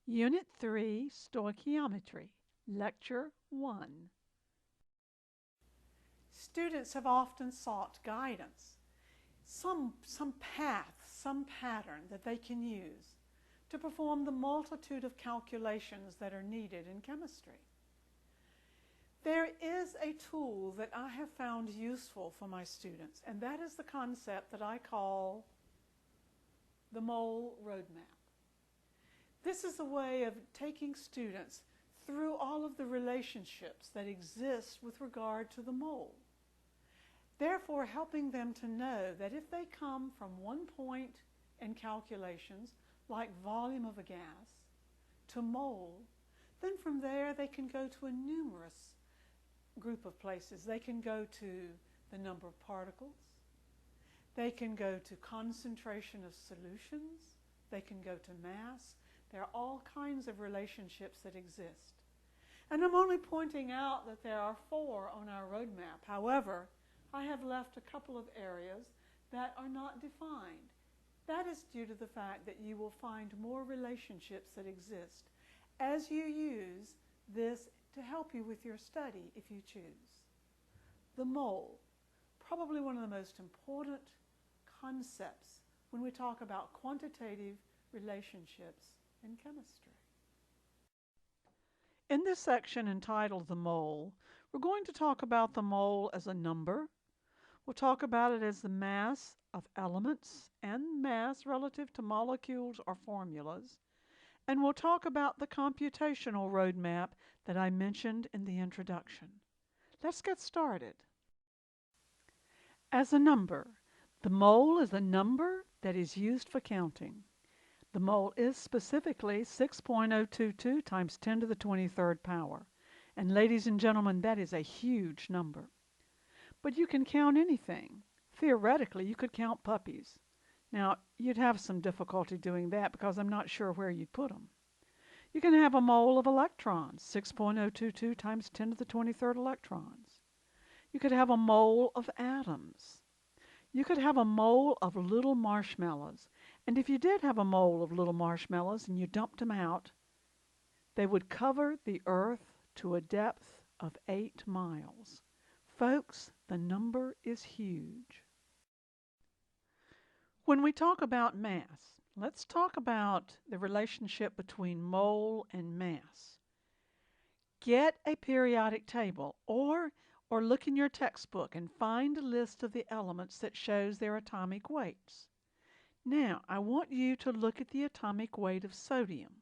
Unit 3, Stoichiometry, Lecture 1. Students have often sought guidance, some path, some pattern that they can use to perform the multitude of calculations that are needed in chemistry. There is a tool that I have found useful for my students, and that is the concept that I call the mole roadmap. This is a way of taking students through all of the relationships that exist with regard to the mole. Therefore, helping them to know that if they come from one point in calculations, like volume of a gas, to mole, then from there they can go to a numerous group of places. They can go to the number of particles. They can go to concentration of solutions. They can go to mass. There are all kinds of relationships that exist. And I'm only pointing out that there are 4 on our roadmap. However, I have left a couple of areas that are not defined. That is due to the fact that you will find more relationships that exist as you use this to help you with your study if you choose. The mole, probably one of the most important concepts when we talk about quantitative relationships in chemistry. In this section entitled The Mole, we're going to talk about the mole as a number. We'll talk about it as the mass of elements and mass relative to molecules or formulas. And we'll talk about the computational roadmap that I mentioned in the introduction. Let's get started. As a number, the mole is a number that is used for counting. The mole is specifically 6.022 times 10 to the 23rd power. And ladies and gentlemen, that is a huge number. But you can count anything. Theoretically, you could count puppies. Now, you'd have some difficulty doing that because I'm not sure where you'd put them. You can have a mole of electrons, 6.022 times 10 to the 23rd electrons. You could have a mole of atoms. You could have a mole of little marshmallows. And if you did have a mole of little marshmallows and you dumped them out, they would cover the earth to a depth of 8 miles. Folks, the number is huge. When we talk about mass, let's talk about the relationship between mole and mass. Get a periodic table or look in your textbook and find a list of the elements that shows their atomic weights. Now, I want you to look at the atomic weight of sodium.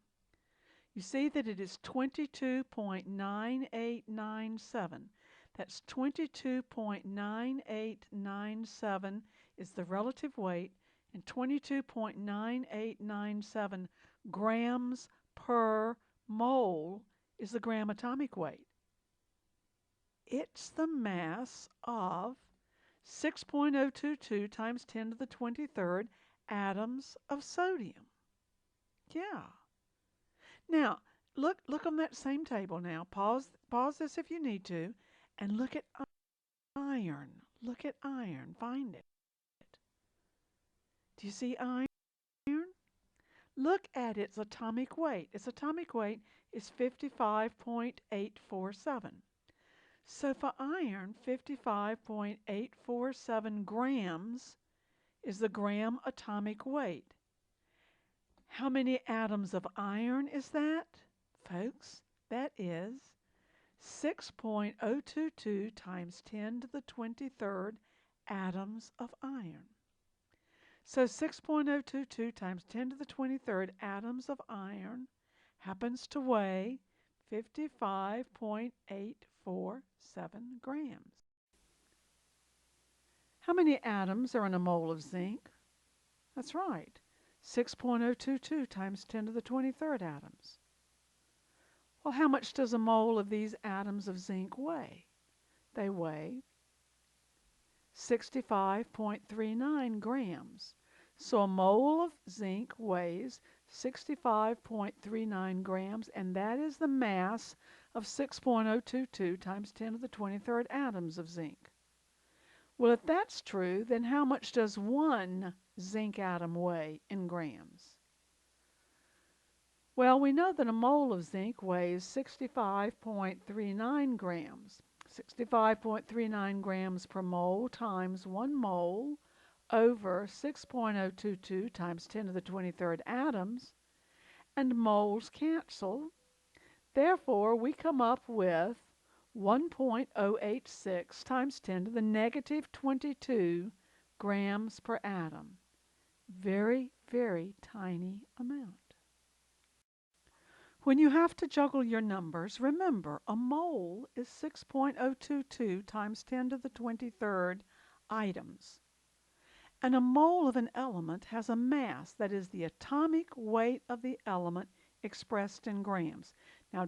You see that it is 22.9897. That's 22.9897 is the relative weight, and 22.9897 grams per mole is the gram atomic weight. It's the mass of 6.022 times 10 to the 23rd atoms of sodium. Yeah. Now, look on that same table now. Pause this if you need to, and look at iron. Look at iron. Find it. Do you see iron? Look at its atomic weight. Its atomic weight is 55.847. So for iron, 55.847 grams is the gram atomic weight. How many atoms of iron is that, folks? That is 6.022 times 10 to the 23rd atoms of iron. So 6.022 times 10 to the 23rd atoms of iron happens to weigh 55.847 grams. How many atoms are in a mole of zinc? That's right, 6.022 times 10 to the 23rd atoms. Well, how much does a mole of these atoms of zinc weigh? They weigh 65.39 grams. So a mole of zinc weighs 65.39 grams, and that is the mass of 6.022 times 10 to the 23rd atoms of zinc. Well, if that's true, then how much does one zinc atom weigh in grams? Well, we know that a mole of zinc weighs 65.39 grams. 65.39 grams per mole times 1 mole over 6.022 times 10 to the 23rd atoms, and moles cancel. Therefore, we come up with 1.086 times 10 to the negative 22 grams per atom. Very, very tiny amount. When you have to juggle your numbers, remember a mole is 6.022 times 10 to the 23rd items. And a mole of an element has a mass that is the atomic weight of the element expressed in grams. Now,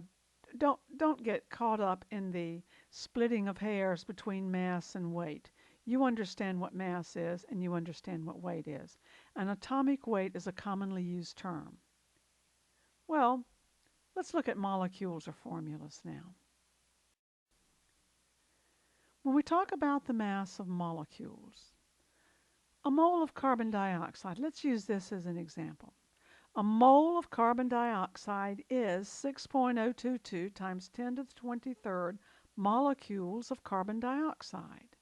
don't get caught up in the splitting of hairs between mass and weight. You understand what mass is and you understand what weight is. An atomic weight is a commonly used term. Well, let's look at molecules or formulas now. When we talk about the mass of molecules, a mole of carbon dioxide, let's use this as an example. A mole of carbon dioxide is 6.022 times 10 to the 23rd molecules of carbon dioxide.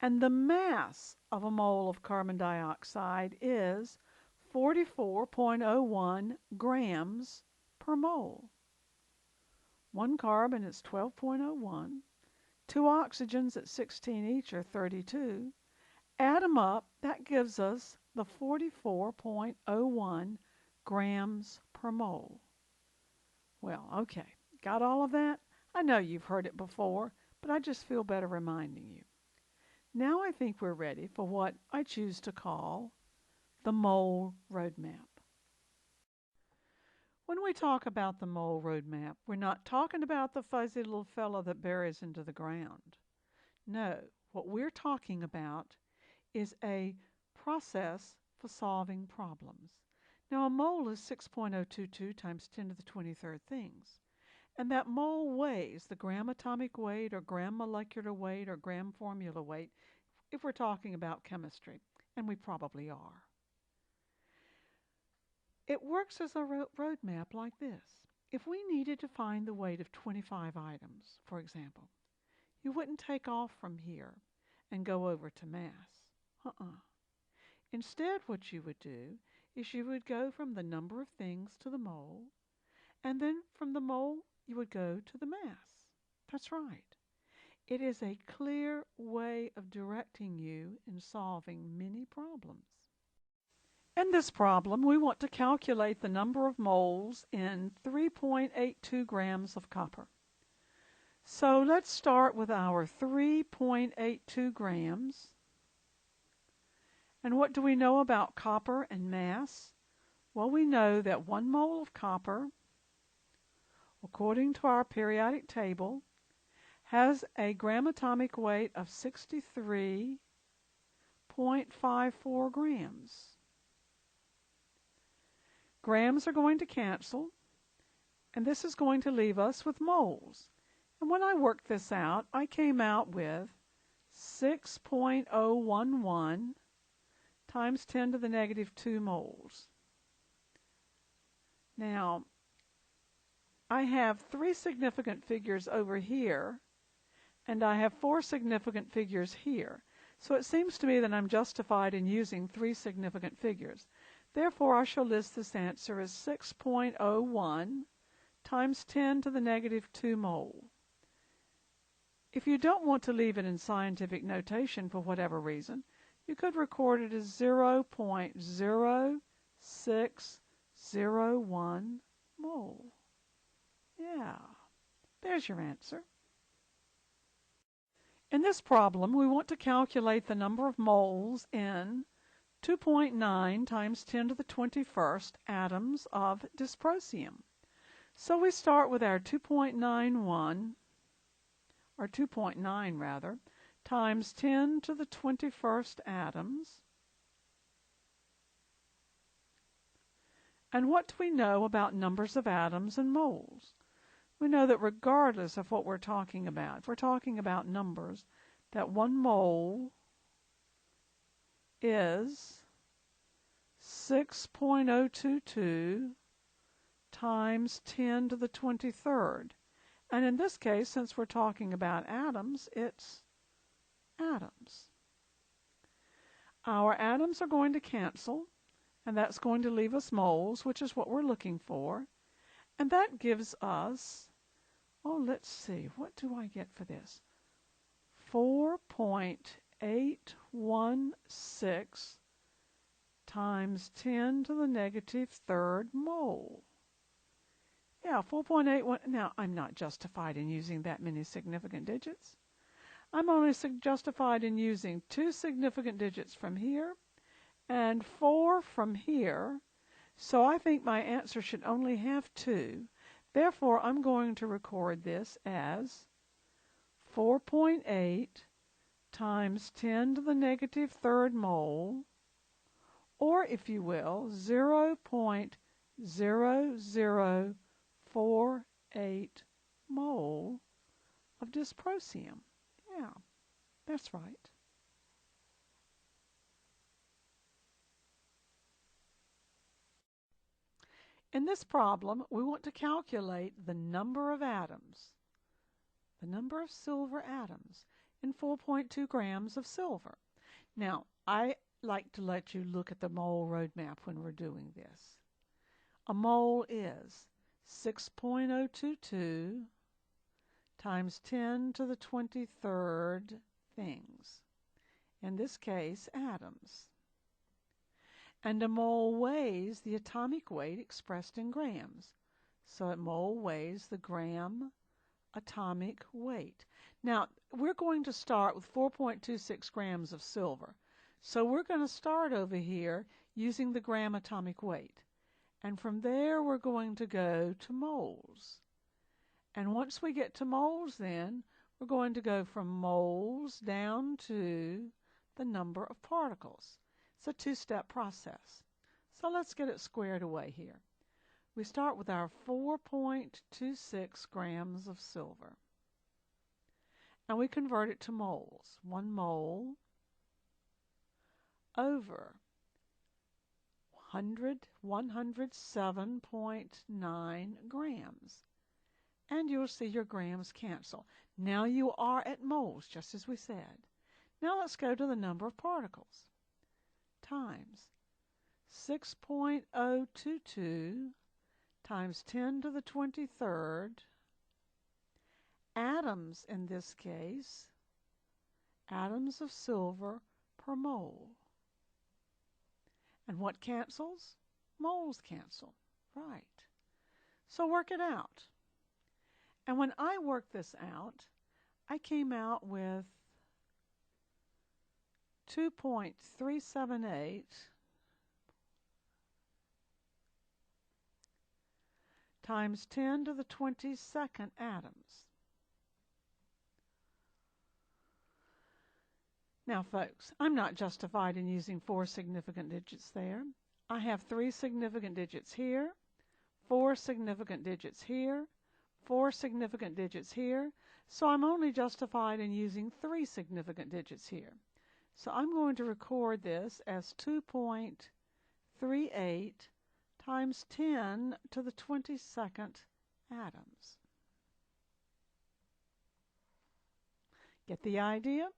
And the mass of a mole of carbon dioxide is 44.01 grams per mole. One carbon is 12.01. Two oxygens at 16 each are 32. Add them up, that gives us the 44.01 grams per mole. Well, okay, got all of that? I know you've heard it before, but I just feel better reminding you. Now I think we're ready for what I choose to call the mole roadmap. When we talk about the mole roadmap, we're not talking about the fuzzy little fellow that buries into the ground. No, what we're talking about is a process for solving problems. Now, a mole is 6.022 times 10 to the 23rd things. And that mole weighs the gram atomic weight or gram molecular weight or gram formula weight if we're talking about chemistry, and we probably are. It works as a roadmap like this. If we needed to find the weight of 25 items, for example, you wouldn't take off from here and go over to mass. Instead, what you would do is you would go from the number of things to the mole, and then from the mole, you would go to the mass. That's right. It is a clear way of directing you in solving many problems. In this problem, we want to calculate the number of moles in 3.82 grams of copper. So let's start with our 3.82 grams. And what do we know about copper and mass? Well, we know that 1 mole of copper, according to our periodic table, has a gram atomic weight of 63.54 grams. Grams are going to cancel, and this is going to leave us with moles. And when I worked this out, I came out with 6.011 times 10 to the negative 2 moles. Now, I have 3 significant figures over here, and I have 4 significant figures here. So it seems to me that I'm justified in using 3 significant figures. Therefore, I shall list this answer as 6.01 times 10 to the negative 2 mole. If you don't want to leave it in scientific notation for whatever reason, you could record it as 0.0601 mole. Yeah, there's your answer. In this problem, we want to calculate the number of moles in 2.9 times 10 to the 21st atoms of dysprosium. So we start with our 2.91, or 2.9 rather, times 10 to the 21st atoms. And what do we know about numbers of atoms and moles? We know that regardless of what we're talking about, if we're talking about numbers, that 1 mole is 6.022 times 10 to the 23rd. And in this case, since we're talking about atoms, it's atoms. Our atoms are going to cancel, and that's going to leave us moles, which is what we're looking for. And that gives us, oh, let's see, what do I get for this? 4.816 times 10 to the negative third mole. Yeah, 4.81. Now, I'm not justified in using that many significant digits. I'm only justified in using 2 significant digits from here and 4 from here. So I think my answer should only have 2. Therefore, I'm going to record this as 4.8 times 10 to the negative third mole, or if you will, 0.0048 mole of dysprosium. Yeah, that's right. In this problem, we want to calculate the number of atoms, the number of silver atoms in 4.2 grams of silver. Now, I like to let you look at the mole roadmap when we're doing this. A mole is 6.022 times 10 to the 23rd things. In this case, atoms. And a mole weighs the atomic weight expressed in grams. So a mole weighs the gram atomic weight. Now, we're going to start with 4.26 grams of silver. So we're going to start over here using the gram atomic weight. And from there, we're going to go to moles. And once we get to moles, then, we're going to go from moles down to the number of particles. It's a 2-step process. So let's get it squared away here. We start with our 4.26 grams of silver. And we convert it to moles. 1 mole over 107.9 grams. And you'll see your grams cancel. Now you are at moles, just as we said. Now let's go to the number of particles. Times 6.022 times 10 to the 23rd, atoms in this case, atoms of silver per mole. And what cancels? Moles cancel, right. So work it out. And when I worked this out, I came out with 2.378 times 10 to the 22nd atoms. Now, folks, I'm not justified in using 4 significant digits there. I have 3 significant digits here, 4 significant digits here, 4 significant digits here, so I'm only justified in using 3 significant digits here. So I'm going to record this as 2.38 times 10 to the 22nd atoms. Get the idea?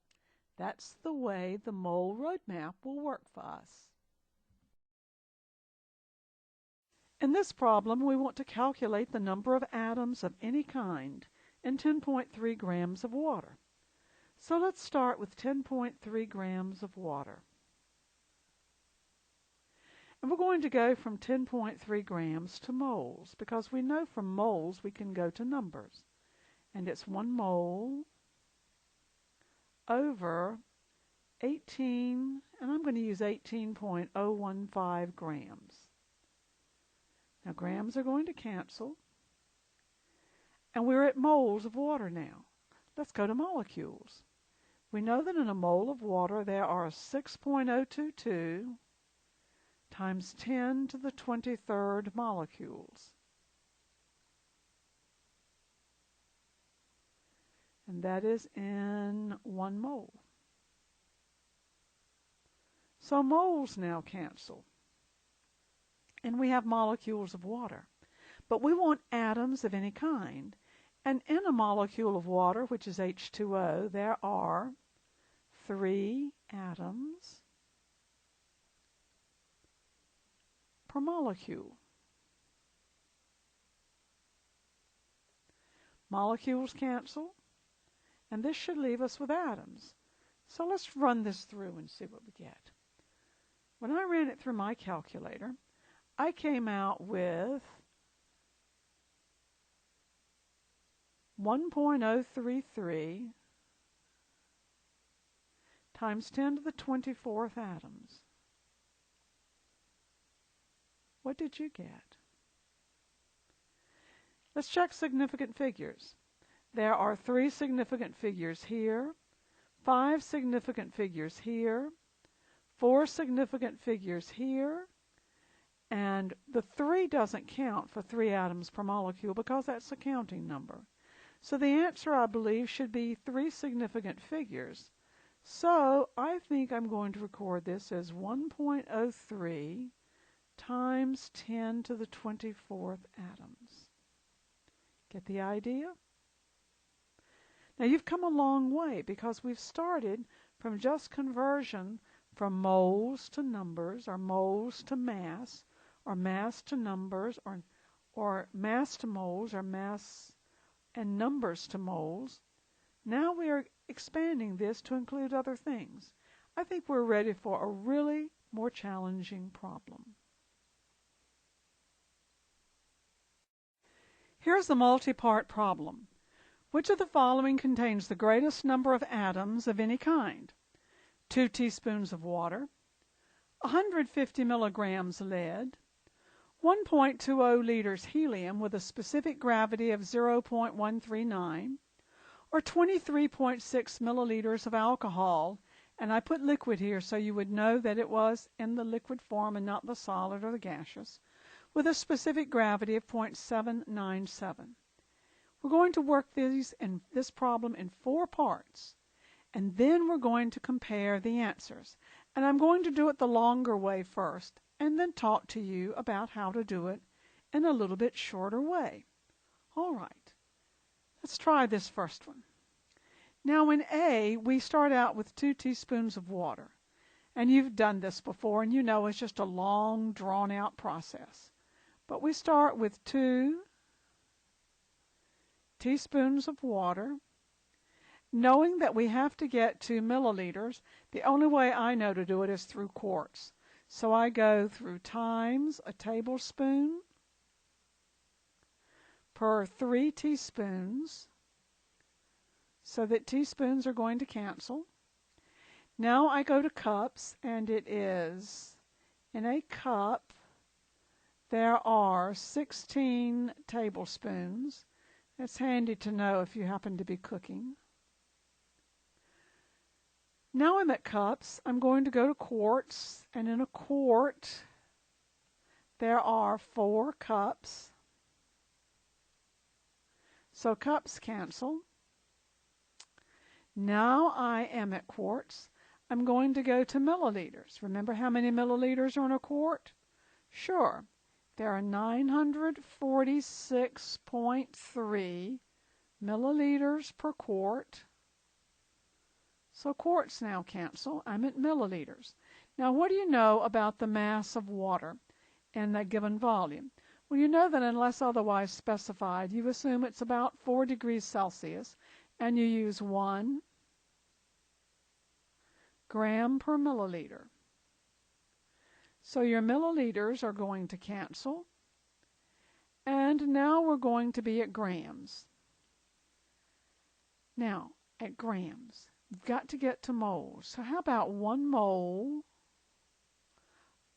That's the way the mole roadmap will work for us. In this problem, we want to calculate the number of atoms of any kind in 10.3 grams of water. So let's start with 10.3 grams of water. And we're going to go from 10.3 grams to moles, because we know from moles we can go to numbers. And it's 1 mole over 18, and I'm going to use 18.015 grams. Now grams are going to cancel, and we're at moles of water now. Let's go to molecules. We know that in a mole of water there are 6.022 times 10 to the 23rd molecules. And that is in 1 mole. So moles now cancel. And we have molecules of water. But we want atoms of any kind. And in a molecule of water, which is H2O, there are 3 atoms per molecule. Molecules cancel, and this should leave us with atoms. So let's run this through and see what we get. When I ran it through my calculator, I came out with 1.033 times 10 to the 24th atoms. What did you get? Let's check significant figures. There are 3 significant figures here, 5 significant figures here, 4 significant figures here, and the 3 doesn't count for 3 atoms per molecule because that's a counting number. So the answer, I believe, should be 3 significant figures. So I think I'm going to record this as 1.03 times 10 to the 24th atoms. Get the idea? Now you've come a long way because we've started from just conversion from moles to numbers, or moles to mass, or mass to numbers, or mass to moles, or mass and numbers to moles. Now we are expanding this to include other things. I think we're ready for a really more challenging problem. Here's the multi-part problem. Which of the following contains the greatest number of atoms of any kind? 2 teaspoons of water, 150 milligrams lead, 1.20 liters helium with a specific gravity of 0.139, or 23.6 milliliters of alcohol. And I put liquid here so you would know that it was in the liquid form and not the solid or the gaseous, with a specific gravity of 0.797. We're going to work this problem in 4 parts, and then we're going to compare the answers. And I'm going to do it the longer way first, and then talk to you about how to do it in a little bit shorter way. All right, let's try this first one. Now in A, we start out with 2 teaspoons of water. And you've done this before, and you know it's just a long, drawn-out process. But we start with 2 teaspoons of water. Knowing that we have to get to milliliters, the only way I know to do it is through quarts. So I go through times a tablespoon per 3 teaspoons, so that teaspoons are going to cancel. Now I go to cups, and it is, in a cup, there are 16 tablespoons. It's handy to know if you happen to be cooking. Now I'm at cups. I'm going to go to quarts, and in a quart there are 4 cups. So cups cancel. Now I am at quarts. I'm going to go to milliliters. Remember how many milliliters are in a quart? Sure. There are 946.3 milliliters per quart. So quarts now cancel. I'm at milliliters. Now what do you know about the mass of water in that given volume? Well, you know that unless otherwise specified, you assume it's about 4 degrees Celsius, and you use 1 gram per milliliter. So your milliliters are going to cancel. And now we're going to be at grams. Now, at grams, we've got to get to moles. So how about 1 mole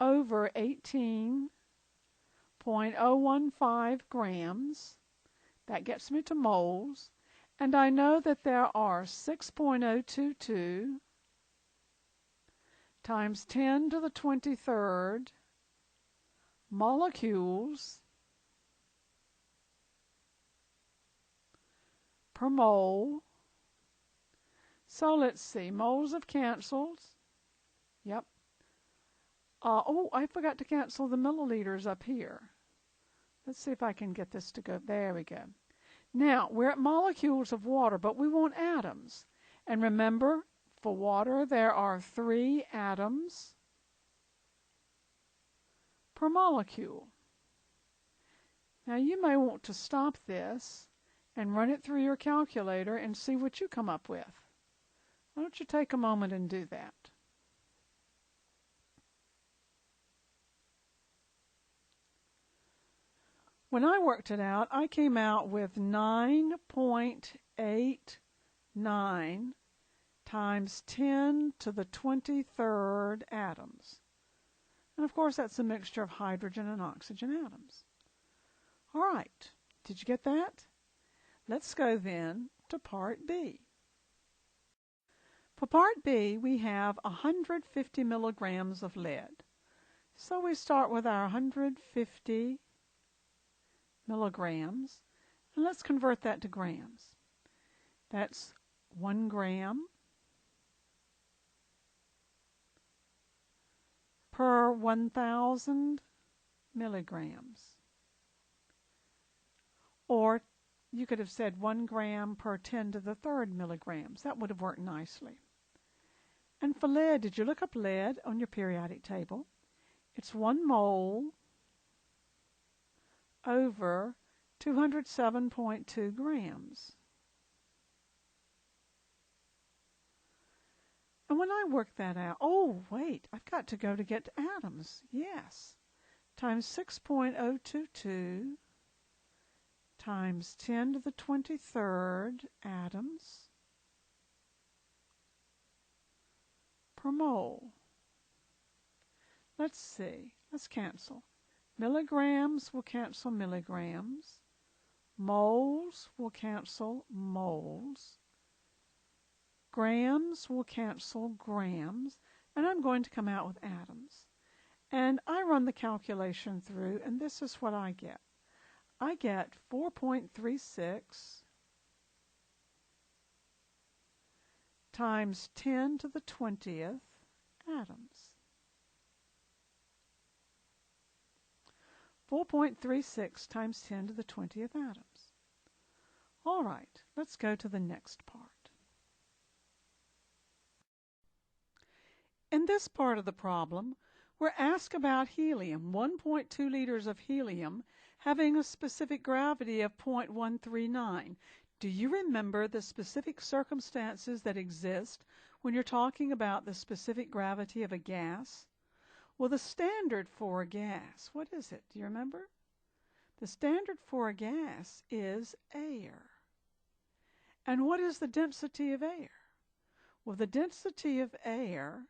over 18.015 grams? That gets me to moles. And I know that there are 6.022 times 10 to the 23rd molecules per mole. So let's see, moles have canceled. Yep. Oh, I forgot to cancel the milliliters up here. Let's see if I can get this to go. There we go. Now, we're at molecules of water, but we want atoms. And remember, for water, there are 3 atoms per molecule. Now, you may want to stop this and run it through your calculator and see what you come up with. Why don't you take a moment and do that? When I worked it out, I came out with 9.89 times 10 to the 23rd atoms. And of course, that's a mixture of hydrogen and oxygen atoms. All right, did you get that? Let's go then to part B. For part B, we have 150 milligrams of lead. So we start with our 150 milligrams, and let's convert that to grams. That's 1 gram per 1,000 milligrams. Or you could have said 1 gram per 10 to the 3rd milligrams. That would have worked nicely. And for lead, did you look up lead on your periodic table? It's 1 mole over 207.2 grams. And when I work that out, oh, wait, I've got to go to get to atoms. Yes. Times 6.022 times 10 to the 23rd atoms per mole. Let's see. Let's cancel. Milligrams will cancel milligrams. Moles will cancel moles. Grams will cancel grams. And I'm going to come out with atoms. And I run the calculation through, and this is what I get. I get 4.36 times 10 to the 20th atoms. 4.36 times 10 to the 20th atoms. All right, let's go to the next part. In this part of the problem, we're asked about helium, 1.2 liters of helium, having a specific gravity of 0.139. Do you remember the specific circumstances that exist when you're talking about the specific gravity of a gas? Well, the standard for a gas, what is it? Do you remember? The standard for a gas is air. And what is the density of air? Well, the density of air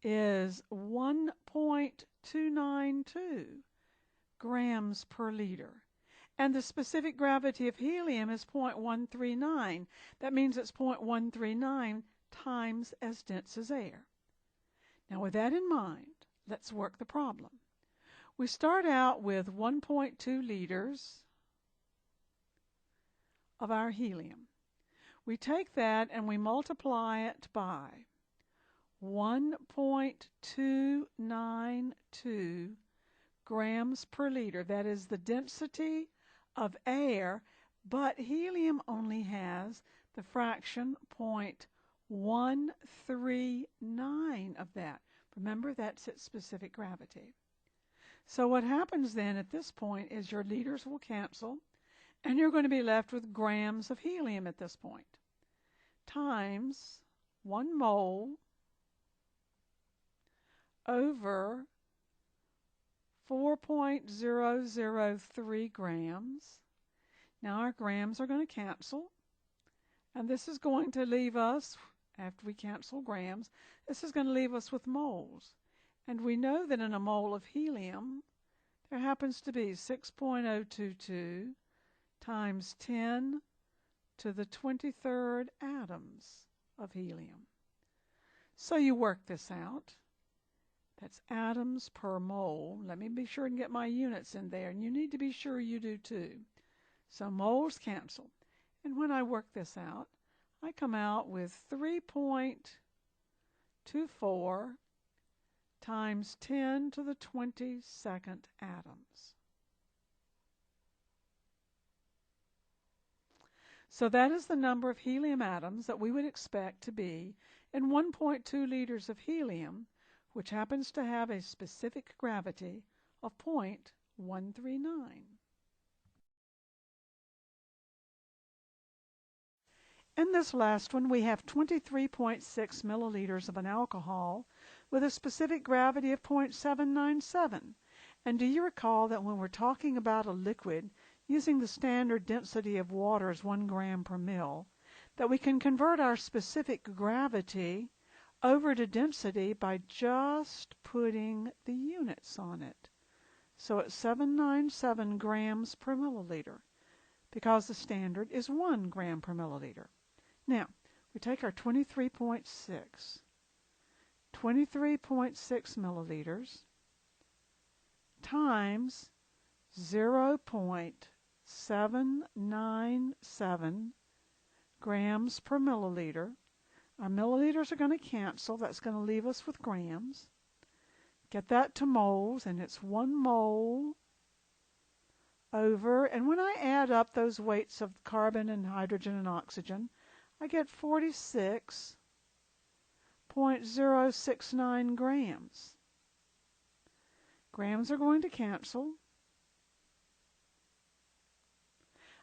is 1.292 grams per liter. And the specific gravity of helium is 0.139. That means it's 0.139 times as dense as air. Now, with that in mind, let's work the problem. We start out with 1.2 liters of our helium. We take that and we multiply it by 1.292 grams per liter. That is the density of air, but helium only has the fraction 0.139 of that. Remember, that's its specific gravity. So what happens then at this point is your liters will cancel, and you're going to be left with grams of helium at this point, times 1 mole over 4.003 grams. Now our grams are going to cancel, and this is going to leave us, after we cancel grams, this is going to leave us with moles. And we know that in a mole of helium, there happens to be 6.022 times 10 to the 23rd atoms of helium. So you work this out. That's atoms per mole. Let me be sure and get my units in there, and you need to be sure you do too. So moles cancel. And when I work this out, I come out with 3.24 times 10 to the 22nd atoms. So that is the number of helium atoms that we would expect to be in 1.2 liters of helium, which happens to have a specific gravity of 0.139. In this last one, we have 23.6 milliliters of an alcohol with a specific gravity of 0.797. And do you recall that when we're talking about a liquid using the standard density of water as 1 gram per mil, that we can convert our specific gravity over to density by just putting the units on it. So it's 797 grams per milliliter, because the standard is 1 gram per milliliter. Now, we take our 23.6 milliliters times 0.797 grams per milliliter. Our milliliters are going to cancel. That's going to leave us with grams. Get that to moles, and it's 1 mole over, and when I add up those weights of carbon and hydrogen and oxygen, I get 46.069 grams. Grams are going to cancel.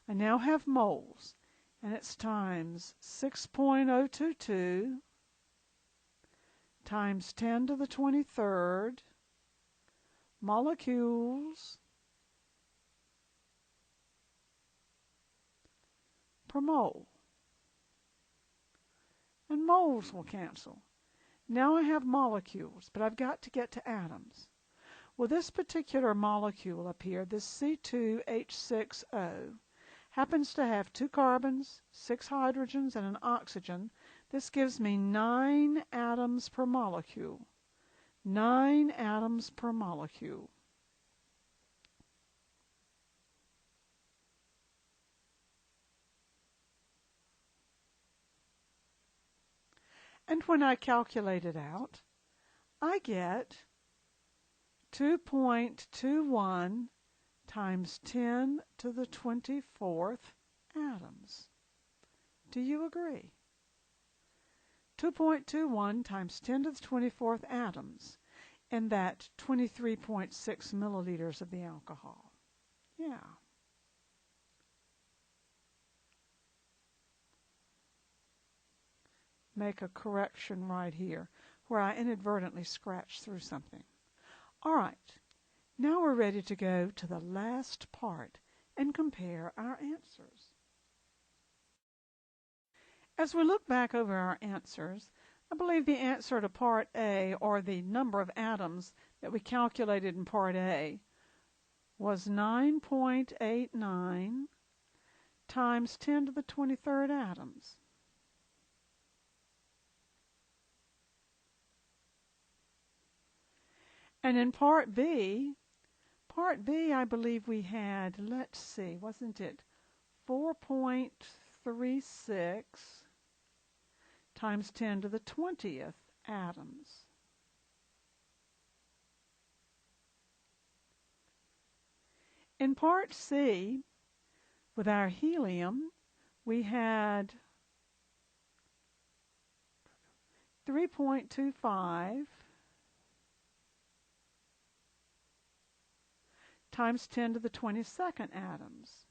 I now have moles, and it's times 6.022 times 10 to the 23rd molecules per mole. And moles will cancel. Now I have molecules, but I've got to get to atoms. Well, this particular molecule up here, this C2H6O, happens to have 2 carbons, 6 hydrogens, and an oxygen. This gives me 9 atoms per molecule. 9 atoms per molecule. And when I calculate it out, I get 2.21 times 10 to the 24th atoms. Do you agree? 2.21 times 10 to the 24th atoms in that 23.6 milliliters of the alcohol. Yeah. Make a correction right here where I inadvertently scratched through something. All right, now we're ready to go to the last part and compare our answers. As we look back over our answers, I believe the answer to Part A, or the number of atoms that we calculated in Part A, was 9.89 times 10 to the 23rd atoms. And in Part B, I believe we had, let's see, wasn't it 4.36 times 10 to the 20th atoms. In Part C, with our helium, we had 3.25 times 10 to the 22nd atoms.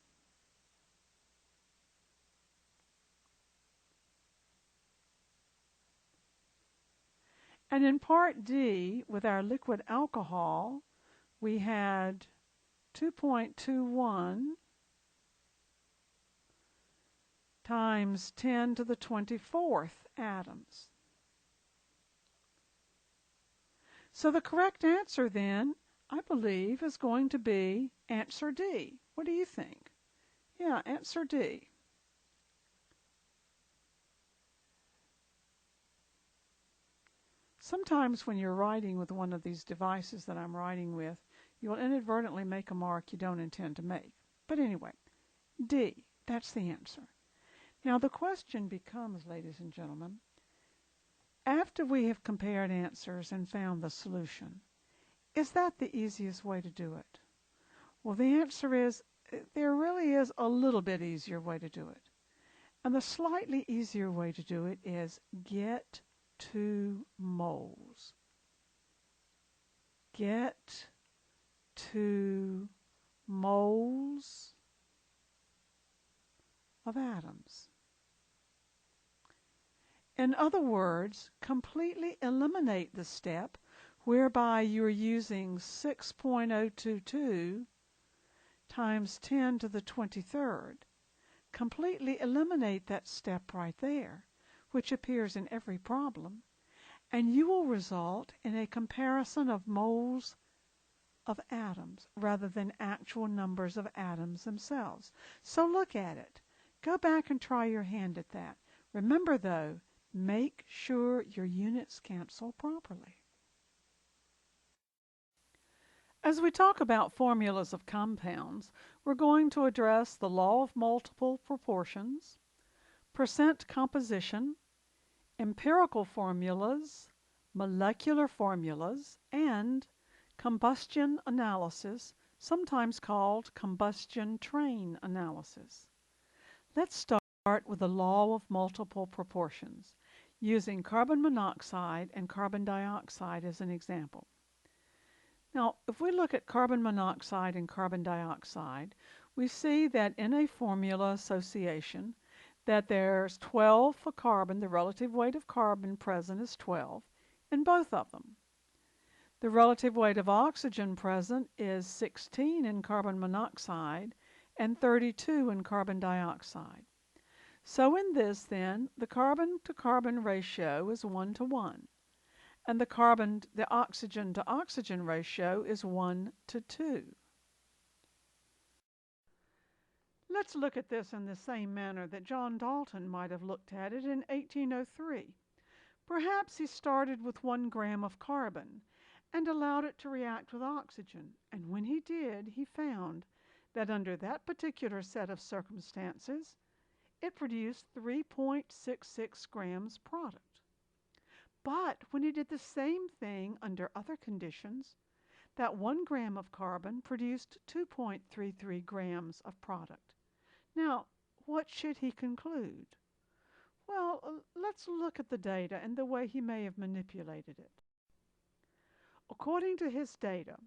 And in Part D, with our liquid alcohol, we had 2.21 times 10 to the 24th atoms. So the correct answer then, I believe, is going to be answer D. What do you think? Yeah, answer D. Sometimes when you're writing with one of these devices that I'm writing with, you'll inadvertently make a mark you don't intend to make. But anyway, D, that's the answer. Now the question becomes, ladies and gentlemen, after we have compared answers and found the solution, is that the easiest way to do it? Well, the answer is there really is a little bit easier way to do it. And the slightly easier way to do it is get 2 moles. Get 2 moles of atoms. In other words, completely eliminate the step whereby you're using 6.022 times 10 to the 23rd. Completely eliminate that step right there, which appears in every problem, and you will result in a comparison of moles of atoms rather than actual numbers of atoms themselves. So look at it. Go back and try your hand at that. Remember, though, make sure your units cancel properly. As we talk about formulas of compounds, we're going to address the law of multiple proportions, percent composition, empirical formulas, molecular formulas, and combustion analysis, sometimes called combustion train analysis. Let's start with the law of multiple proportions, using carbon monoxide and carbon dioxide as an example. Now, if we look at carbon monoxide and carbon dioxide, we see that in a formula association that there's 12 for carbon, the relative weight of carbon present is 12 in both of them. The relative weight of oxygen present is 16 in carbon monoxide and 32 in carbon dioxide. So in this then, the carbon-to-carbon ratio is 1 to 1. And the oxygen to oxygen ratio is 1 to 2. Let's look at this in the same manner that John Dalton might have looked at it in 1803. Perhaps he started with 1 gram of carbon and allowed it to react with oxygen, and when he did, he found that under that particular set of circumstances, it produced 3.66 grams product. But when he did the same thing under other conditions, that 1 gram of carbon produced 2.33 grams of product. Now, what should he conclude? Well, let's look at the data and the way he may have manipulated it. According to his data,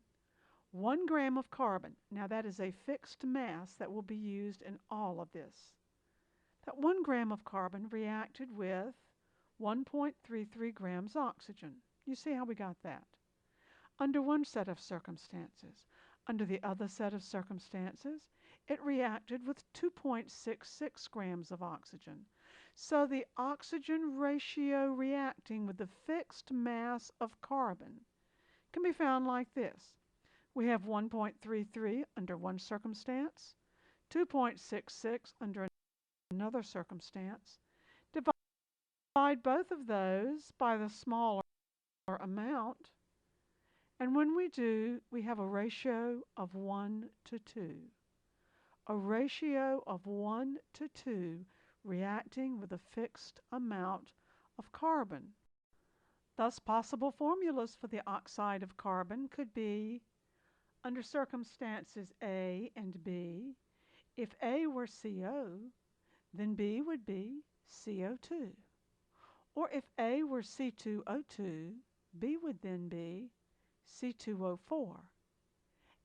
1 gram of carbon, now that is a fixed mass that will be used in all of this. That 1 gram of carbon reacted with 1.33 grams oxygen. You see how we got that? Under one set of circumstances. Under the other set of circumstances, it reacted with 2.66 grams of oxygen. So the oxygen ratio reacting with the fixed mass of carbon can be found like this. We have 1.33 under one circumstance, 2.66 under another circumstance. Divide both of those by the smaller amount, and when we do, we have a ratio of 1 to 2. A ratio of 1 to 2 reacting with a fixed amount of carbon. Thus, possible formulas for the oxide of carbon could be, under circumstances A and B, if A were CO, then B would be CO2. Or if A were C2O2, B would then be C2O4.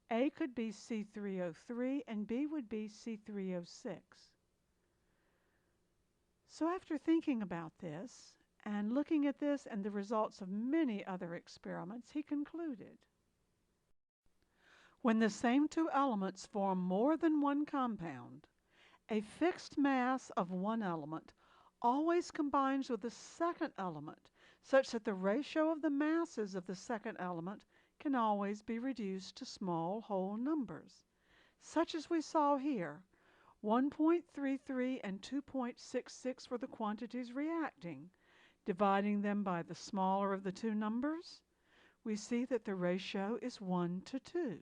A could be C3O3 and B would be C3O6. So after thinking about this and looking at this and the results of many other experiments, he concluded, when the same 2 elements form more than one compound, a fixed mass of one element always combines with the second element, such that the ratio of the masses of the second element can always be reduced to small whole numbers, such as we saw here. 1.33 and 2.66 were the quantities reacting. Dividing them by the smaller of the 2 numbers, we see that the ratio is 1 to 2.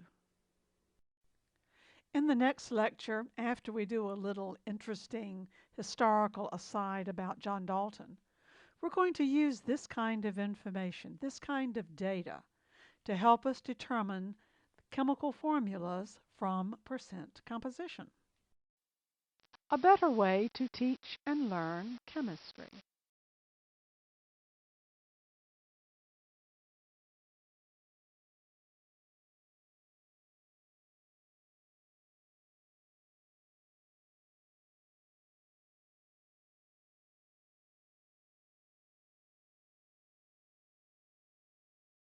In the next lecture, after we do a little interesting historical aside about John Dalton, we're going to use this kind of information, this kind of data, to help us determine chemical formulas from percent composition. a better way to teach and learn chemistry.